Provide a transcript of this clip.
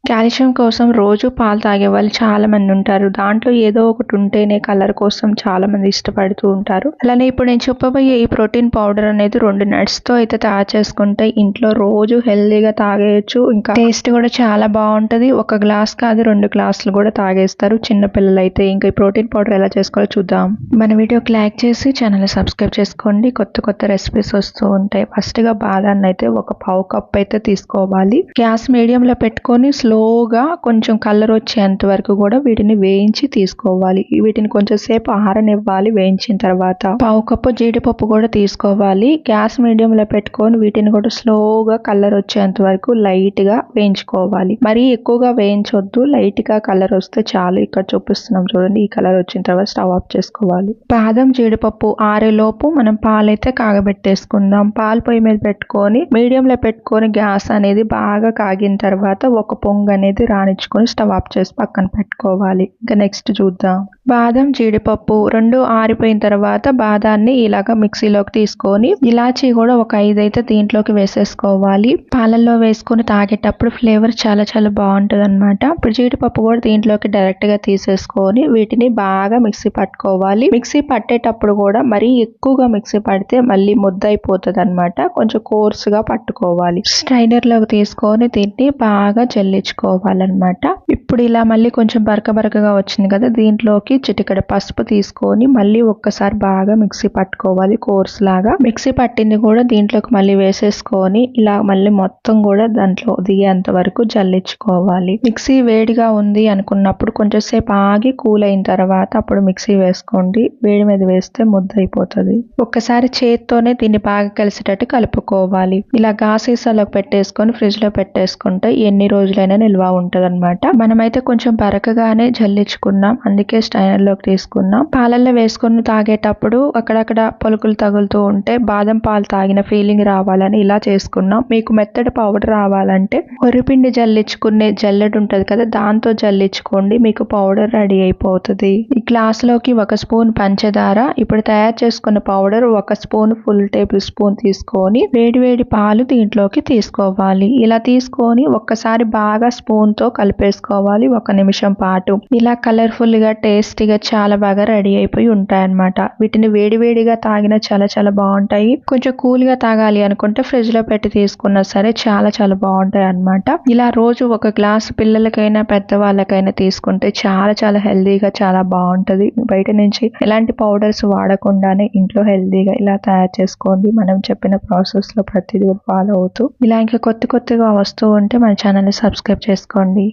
Calcium కోసం రోజు పాలు తాగే వాళ్ళు చాలా మంది ఉంటారు. దాంట్లో ఏదో ఒకటి ఉంటేనే కలర్ కోసం చాలా మంది ఇష్టపడుతూ ఉంటారు. అలానే ఇప్పుడు నేను చెప్పబోయే ఈ ప్రోటీన్ పౌడర్ అనేది 2 నట్స్ తో అయితే తయారు చేసుకుంటే ఇంట్లో రోజు హెల్దీగా తాగేయచ్చు. ఇంకా టేస్ట్ కూడా చాలా బాగుంటది. 1 గ్లాస్ కాదు 2 గ్లాసులు కూడా తాగేస్తారు చిన్న పిల్లలు అయితే. ఇంకా ఈ ప్రోటీన్ పౌడర్ ఎలా చేసుకోవాలో చూద్దాం. మన వీడియోకి లైక్ చేసి ఛానల్ సబ్స్క్రైబ్ చేసుకోండి. కొత్త రెసిపీస్ వస్తూ ఉంటాయి. ఫస్ట్ గా బాదాన్ని అయితే 1 పావు కప్ అయితే తీసుకోవాలి. గ్యాస్ మీడియం లో పెట్టుకొని స్లోగా కొంచెం కలర్ వచ్చేంత వరకు కూడా వీటిని వేయించి తీసుకోవాలి. వీటిని కొంచెం సేపు ఆరనివ్వాలి. వేయించిన తర్వాత పావు కప్పు జీడిపప్పు కూడా తీసుకోవాలి. గ్యాస్ మీడియం లో పెట్టుకొని వీటిని కూడా స్లోగా కలర్ వచ్చేంత వరకు లైట్ గా వేయించుకోవాలి. మరీ ఎక్కువగా వేయించొద్దు, లైట్ గా కలర్ వస్తే చాలు. ఇక్కడ చూపిస్తున్నాం చూడండి, ఈ కలర్ వచ్చిన తర్వాత స్టవ్ ఆఫ్ చేసుకోవాలి. బాదం జీడిపప్పు ఆరేలోపు మనం పాలైతే కాగబెట్టేసుకుందాం. పాలు పొయ్యి మీద పెట్టుకొని మీడియం లో పెట్టుకొని గ్యాస్ అనేది బాగా కాగిన తర్వాత 1 పొంగు అనేది రానిచ్చుకొని స్టవ్ ఆఫ్ చేసి పక్కన పెట్టుకోవాలి. ఇంకా నెక్స్ట్ చూద్దాం. బాదం జీడిపప్పు 2 ఆరిపోయిన తర్వాత బాదాన్ని ఇలాగా మిక్సీలోకి తీసుకొని ఇలాచీ కూడా 1 5 అయితే దీంట్లోకి వేసేసుకోవాలి. పాలల్లో వేసుకొని తాగేటప్పుడు ఫ్లేవర్ చాలా బాగుంటది అనమాట. ఇప్పుడు జీడిపప్పు కూడా దీంట్లోకి డైరెక్ట్ గా తీసేసుకొని వీటిని బాగా మిక్సీ పట్టుకోవాలి. మిక్సీ పట్టేటప్పుడు కూడా మరీ ఎక్కువగా మిక్సీ పడితే మళ్ళీ ముద్ద అయిపోతుంది అనమాట. కొంచెం కోర్స్ గా పట్టుకోవాలి. స్ట్రైనర్ లోకి తీసుకొని దీన్ని బాగా జల్లించుకోవాలన్నమాట. ఇప్పుడు ఇలా మళ్ళీ కొంచెం బరకగా వచ్చింది కదా, దీంట్లోకి చిటికెడు పసుపు తీసుకొని మళ్ళీ ఒక్కసారి బాగా మిక్సీ పట్టుకోవాలి. కోర్స్ లాగా మిక్సీ పట్టింది కూడా దీంట్లోకి మళ్ళీ వేసేసుకొని ఇలా మళ్ళీ మొత్తం కూడా దాంట్లో దిగేంత వరకు జల్లించుకోవాలి. మిక్సీ వేడిగా ఉంది అనుకున్నప్పుడు కొంచెం సేపు ఆగి కూల్ అయిన తర్వాత అప్పుడు మిక్సీ వేసుకోండి. వేడి మీద వేస్తే ముద్ద అయిపోతుంది. ఒక్కసారి చేత్తోనే దీన్ని బాగా కలిసేటట్టు కలుపుకోవాలి. ఇలా గాసీసాలోకి పెట్టేసుకొని ఫ్రిడ్జ్ లో పెట్టేసుకుంటే ఎన్ని రోజులైనా నిల్వ ఉంటది అనమాట. మనమైతే కొంచెం బరకగానే జల్లించుకున్నాం, అందుకే స్ట్రైనర్ లోకి తీసుకున్నాం. పాలల్లో వేసుకొని తాగేటప్పుడు అక్కడక్కడ పలుకులు తగులుతూ ఉంటే బాదం పాలు తాగిన ఫీలింగ్ రావాలని ఇలా చేసుకున్నాం. మీకు మెత్తటి పౌడర్ రావాలంటే వరిపిండి జల్లించుకునే జల్లెడు ఉంటది కదా, దాంతో జల్లించుకోండి. మీకు పౌడర్ రెడీ అయిపోతుంది. ఈ గ్లాస్ లోకి 1 స్పూన్ పంచదార, ఇప్పుడు తయారు చేసుకున్న powder 1 spoon full table spoon తీసుకొని వేడి పాలు దీంట్లోకి తీసుకోవాలి. ఇలా తీసుకొని ఒక్కసారి బాగా స్పూన్ తో కలిపేసుకోవాలి 1 నిమిషం పాటు. ఇలా కలర్ఫుల్ గా టేస్టీగా చాలా బాగా రెడీ అయిపోయి ఉంటాయన్నమాట. వీటిని వేడిగా తాగినా చాలా బాగుంటాయి. కొంచెం కూల్ గా తాగాలి అనుకుంటే ఫ్రిడ్జ్ లో పెట్టి తీసుకున్నా సరే చాలా బాగుంటాయి అన్నమాట. ఇలా రోజు 1 గ్లాస్ పిల్లలకైనా పెద్దవాళ్ళకైనా తీసుకుంటే చాలా హెల్దీగా చాలా బాగుంటది. బయట నుంచి ఎలాంటి పౌడర్స్ వాడకుండానే ఇంట్లో హెల్దీగా ఇలా తయారు చేసుకోండి. మనం చెప్పిన ప్రాసెస్ లో ప్రతిదీ ఫాలో అవుతూ ఇలా ఇంకా కొత్తగా వస్తూ ఉంటే మన ఛానల్ ని సబ్స్క్రైబ్ చేసుకోండి.